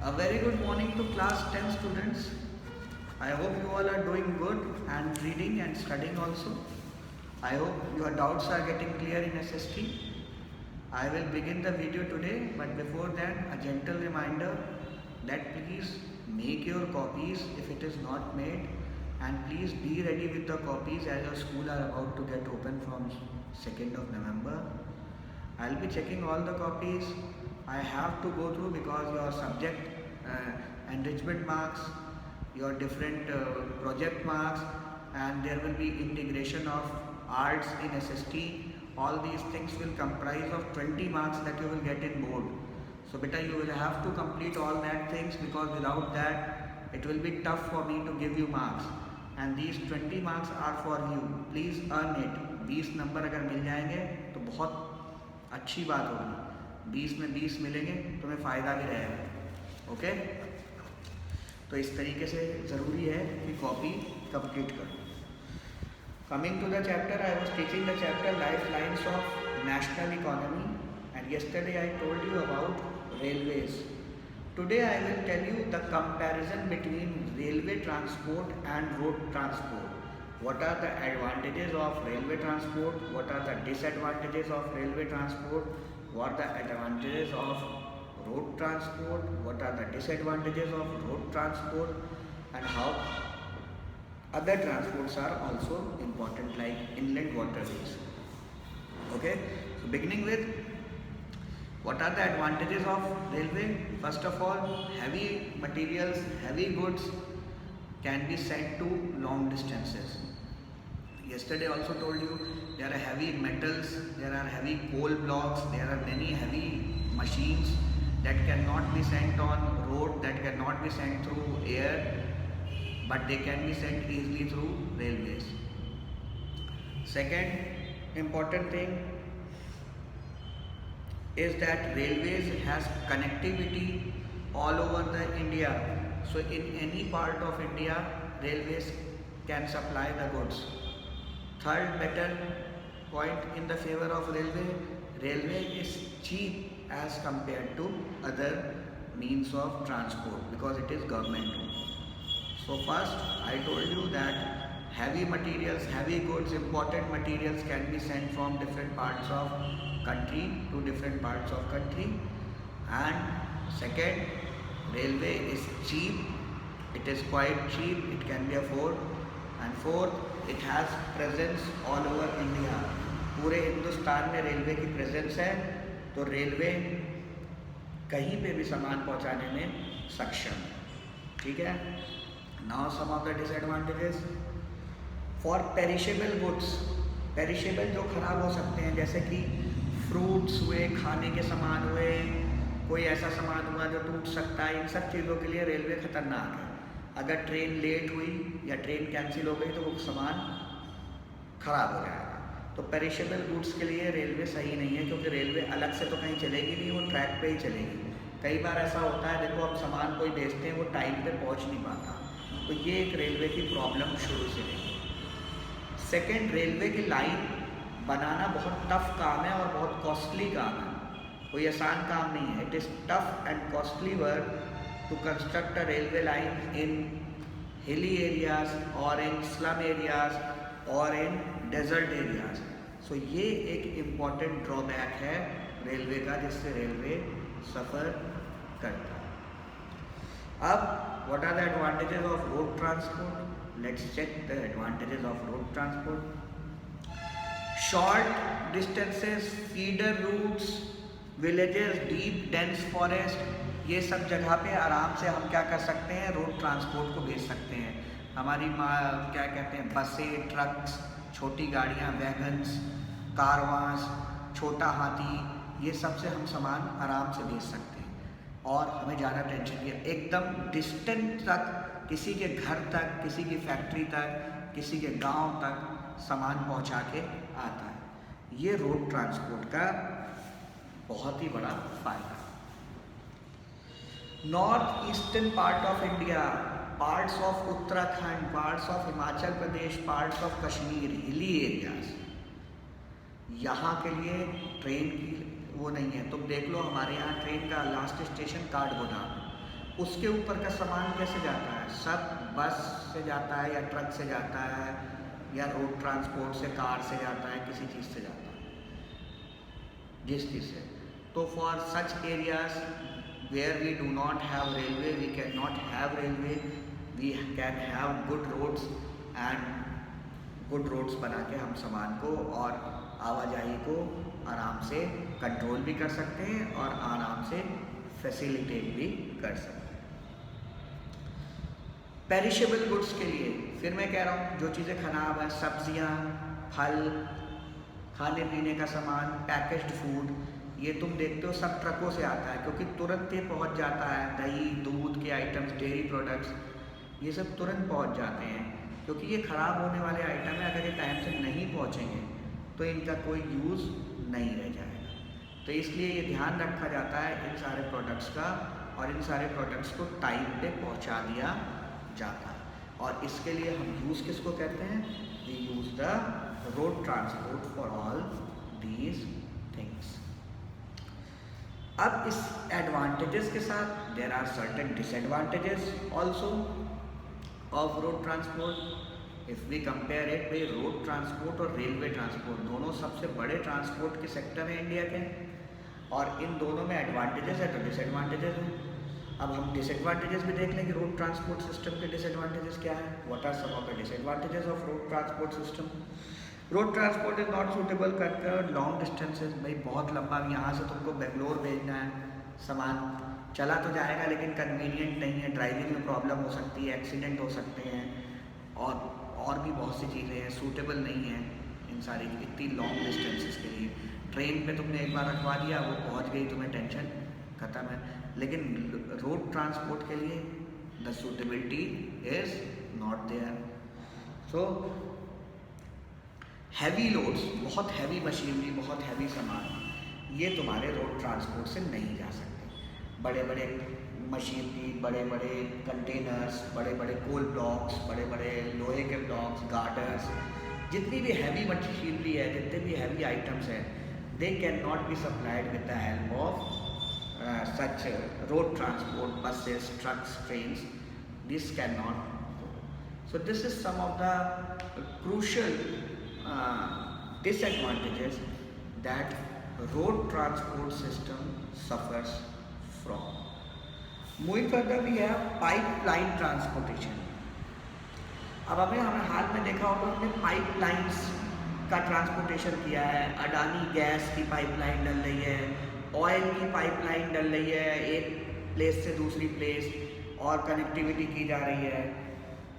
A very good morning to class 10 students. I hope you all are doing good and reading and studying also. I hope your doubts are getting clear in SST. I will begin the video today, but before that a gentle reminder that please make your copies if it is not made, and please be ready with the copies as your school are about to get open from 2nd of November. I'll be checking all the copies. I have to go through because your subject enrichment marks, your different project marks, and there will be integration of arts in SST. All these things will comprise of 20 marks that you will get in board. So beta, you will have to complete all that things, because without that it will be tough for me to give you marks. And these 20 marks are for you. Please earn it. 20 number अगर मिल जाएंगे तो बहुत अच्छी बात होगी। 20 में 20 मिलेंगे तो तुम्हें फ़ायदा भी रहेगा। ओके, तो इस तरीके से ज़रूरी है कि कॉपी कंप्लीट करो। Coming to the chapter, I was teaching the chapter Lifelines of National Economy, and yesterday I told you about railways. Today I will tell you the comparison between railway transport and road transport. What are the advantages of railway transport? What are the disadvantages of railway transport? What are the advantages of road transport? What are the disadvantages of road transport? And how other transports are also important, like inland waterways. Okay, so beginning with, what are the advantages of railway? First of all, heavy materials, heavy goods can be sent to long distances. Yesterday also told you there are heavy metals, there are heavy coal blocks, there are many heavy machines that cannot be sent on road, that cannot be sent through air, but they can be sent easily through railways. Second important thing is that railways has connectivity all over the India. So in any part of India, railways can supply the goods. Third better point in the favor of railway is cheap as compared to other means of transport, because it is government owned. So first I told you that heavy materials, heavy goods, important materials can be sent from different parts of country to different parts of country. And second, railway is cheap, it is quite cheap, it can be afforded. And fourth, it has presence all over India. पूरे हिंदुस्तान में railway की presence है, तो railway कहीं पे भी सामान पहुंचाने में सक्षम है। ठीक है। Now some of the disadvantages for perishable goods. Perishable जो खराब हो सकते हैं, जैसे कि फ्रूट्स हुए, खाने के सामान हुए, कोई ऐसा सामान हुआ जो टूट सकता है, इन सब चीज़ों के लिए रेलवे खतरनाक है। अगर ट्रेन लेट हुई या ट्रेन कैंसिल हो गई तो वो सामान खराब हो जाएगा। तो पेरिशेबल गुड्स के लिए रेलवे सही नहीं है, क्योंकि रेलवे अलग से तो कहीं चलेगी नहीं, वो ट्रैक पे ही चलेगी। कई बार ऐसा होता है, देखो अब सामान कोई बेचते हैं वो टाइम पे पहुंच नहीं पाता, तो ये एक रेलवे की प्रॉब्लम शुरू से रही। सेकेंड, रेलवे की लाइन बनाना बहुत टफ काम है और बहुत कॉस्टली काम है, कोई आसान काम नहीं है। It is tough and costly work to construct a railway line in hilly areas or in slum areas or in desert areas. So ये एक important drawback है रेलवे का, जिससे रेलवे सफ़र करता है। अब what are the advantages of road transport? Let's check the advantages of road transport. Short distances, feeder routes, villages, deep dense forest, ये सब जगह पे आराम से हम क्या कर सकते हैं, रोड ट्रांसपोर्ट को भेज सकते हैं। हमारी क्या कहते हैं, बसें, ट्रक्स, छोटी गाड़ियाँ, वैगन्स, कारवांस, छोटा हाथी, ये सब से हम सामान आराम से भेज सकते हैं और हमें ज़्यादा टेंशन नहीं है। एकदम डिस्टेंट तक, किसी के घर तक, किसी की फैक्ट्री तक, किसी के गांव तक सामान पहुंचा के आता है। ये रोड ट्रांसपोर्ट का बहुत ही बड़ा फायदा। North eastern part of India, parts of Uttarakhand, parts of Himachal Pradesh, parts of Kashmir, hilly areas, यहाँ के लिए ट्रेन की वो नहीं है। तुम देख लो, हमारे यहाँ ट्रेन का लास्ट स्टेशन काठगोदाम, उसके ऊपर का सामान कैसे जाता है? सब बस से जाता है या ट्रक से जाता है या रोड ट्रांसपोर्ट से, कार से जाता है, किसी चीज़ से जाता है, जिस चीज़ से। तो for such areas where we do not have railway, we can not have railway, we can have good roads, and good roads बना के हम सामान को और आवाजाही को आराम से कंट्रोल भी कर सकते हैं और आराम से फैसिलिटेट भी कर सकते हैं। पेरिशेबल गुड्स के लिए फिर मैं कह रहा हूँ, जो चीज़ें खराब हैं, सब्जियाँ, फल, खाने पीने का सामान, पैकेज्ड फूड, ये तुम देखते हो सब ट्रकों से आता है, क्योंकि तुरंत ये पहुँच जाता है। दही, दूध के आइटम्स, डेयरी प्रोडक्ट्स, ये सब तुरंत पहुँच जाते हैं, क्योंकि ये ख़राब होने वाले आइटम है। अगर ये टाइम से नहीं पहुँचेंगे तो इनका कोई यूज़ नहीं रह जाएगा। तो इसलिए ये ध्यान रखा जाता है इन सारे प्रोडक्ट्स का, और इन सारे प्रोडक्ट्स को टाइम पे पहुँचा दिया जाता है। और इसके लिए हम यूज़ किसको कहते हैं? We use the road transport for all these things. अब इस एडवांटेजेस के साथ there are certain disadvantages also of road transport. If we compare it, भाई रोड ट्रांसपोर्ट और रेलवे ट्रांसपोर्ट दोनों सबसे बड़े ट्रांसपोर्ट के सेक्टर हैं इंडिया के, और इन दोनों में एडवांटेजेस है तो डिसएडवांटेजेस हैं। अब हम डिसएडवांटेजेस भी देख लें कि रोड ट्रांसपोर्ट सिस्टम के डिसएडवांटेजेस क्या है। What are some of the disadvantages of road transport system? Road transport is not suitable for long distances. भाई बहुत लंबा, यहाँ से तुमको बेंगलोर भेजना है सामान, चला तो जाएगा लेकिन कन्वीनियंट नहीं है, ड्राइविंग में प्रॉब्लम हो सकती है, एक्सीडेंट हो सकते हैं, और भी बहुत सी चीज़ें हैं, सूटेबल नहीं है इन सारी इतनी लॉन्ग डिस्टेंसेस के लिए। ट्रेन पे तुमने एक बार रखवा दिया, वो पहुंच गई, तुम्हें टेंशन ख़त्म है। लेकिन रोड ट्रांसपोर्ट के लिए the suitability is not there. So heavy loads, बहुत हैवी मशीनरी, बहुत हैवी सामान, ये तुम्हारे रोड ट्रांसपोर्ट से नहीं जा सकते। बड़े बड़े मशीनरी, बड़े बड़े कंटेनर्स, बड़े बड़े कोल ब्लॉक्स, बड़े बड़े लोहे के ब्लॉक्स, गार्डर्स, जितनी भी हैवी मशीनरी है, जितने भी हैवी आइटम्स हैं, they can not be supplied with the help of such road transport, buses, trucks, trains. This cannot go. So this is some of the crucial disadvantages that road transport system suffers from. Moving further, we have pipeline transportation. अब हमें हाल में देखा होगा, हमने pipelines का transportation किया है। Adani gas की पाइपलाइन डल रही है, ऑयल की पाइपलाइन डल रही है, एक प्लेस से दूसरी प्लेस, और कनेक्टिविटी की जा रही है।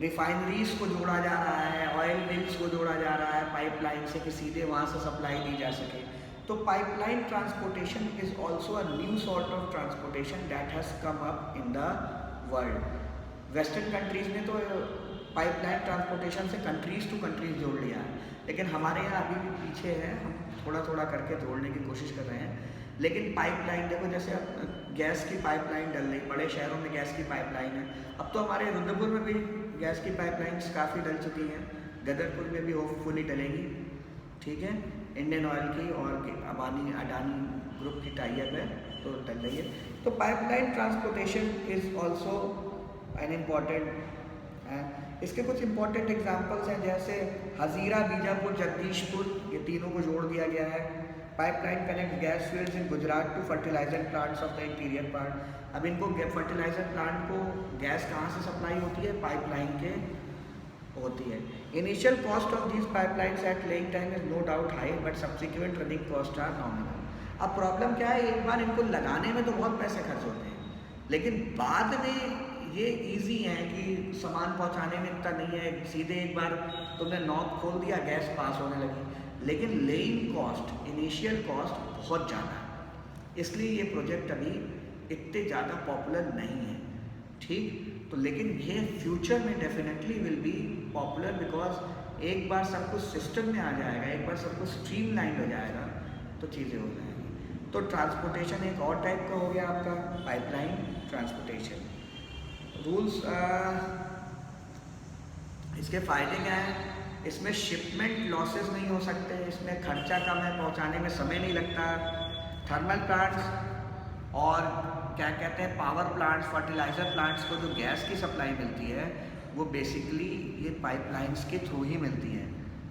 रिफाइनरीज को जोड़ा जा रहा है, ऑयल मिल्स को जोड़ा जा रहा है पाइपलाइन से, कि सीधे वहाँ से सप्लाई दी जा सके। तो pipeline transportation is also a new sort of transportation that has come up in the world. Western countries ने तो पाइपलाइन ट्रांसपोर्टेशन से कंट्रीज़ टू कंट्रीज़ जोड़ लिया है, लेकिन हमारे यहाँ अभी भी पीछे है। हम थोड़ा थोड़ा करके जोड़ने की कोशिश कर रहे हैं। लेकिन पाइपलाइन देखो, जैसे गैस की पाइपलाइन डल रही, बड़े शहरों में गैस की पाइपलाइन है। अब तो हमारे रुद्रपुर में भी गैस की पाइपलाइंस काफ़ी डल चुकी हैं, गदरपुर में भी होपफुली डलेगी, ठीक है। इंडियन ऑयल की और अडानी ग्रुप की टाइप है तो डल रही है। तो pipeline transportation is also an important. इसके कुछ इम्पॉर्टेंट एग्जाम्पल्स हैं, जैसे हज़ीरा, बीजापुर, जगदीशपुर, ये तीनों को जोड़ दिया गया है। Pipeline connect gas fields in Gujarat to fertiliser plants of the interior part. अब इनको फर्टिलाइजर प्लांट को गैस कहाँ से सप्लाई होती है? पाइपलाइन के होती है। Initial cost of these pipelines at laying time is no doubt high, but subsequent running cost are nominal. अब प्रॉब्लम क्या है, एक बार इनको लगाने में तो बहुत पैसे खर्च होते हैं, लेकिन बाद में ये इजी है कि सामान पहुंचाने में इतना नहीं है, सीधे एक बार तुमने नॉब खोल दिया, गैस पास होने लगी। लेकिन लेइंग कॉस्ट, इनिशियल कॉस्ट बहुत ज़्यादा है, इसलिए ये प्रोजेक्ट अभी इतने ज़्यादा पॉपुलर नहीं है, ठीक। तो लेकिन ये फ्यूचर में definitely will be popular, because एक बार सब कुछ सिस्टम में आ जाएगा, एक बार सब कुछ स्ट्रीमलाइन हो जाएगा तो चीज़ें हो जाएंगी। तो ट्रांसपोर्टेशन एक और टाइप का हो गया आपका पाइपलाइन ट्रांसपोर्टेशन। रूल्स, इसके फ़ायदे क्या हैं? इसमें शिपमेंट लॉसेस नहीं हो सकते, इसमें खर्चा कम है, पहुंचाने में समय नहीं लगता। थर्मल प्लांट्स और क्या कहते हैं पावर प्लांट्स, फर्टिलाइजर प्लांट्स को जो गैस की सप्लाई मिलती है वो बेसिकली ये पाइपलाइंस के थ्रू ही मिलती है।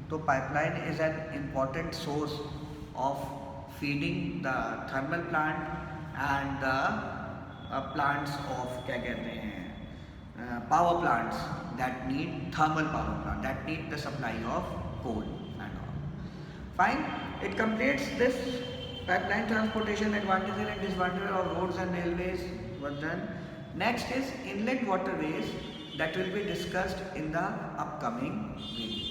तो pipeline is an important source of feeding the thermal plant and the plants of क्या कहते हैं power plants that need thermal power plant that need the supply of coal and all. Fine, it completes this pipeline transportation advantages and disadvantages of roads and railways was done. Next is inlet waterways that will be discussed in the upcoming video.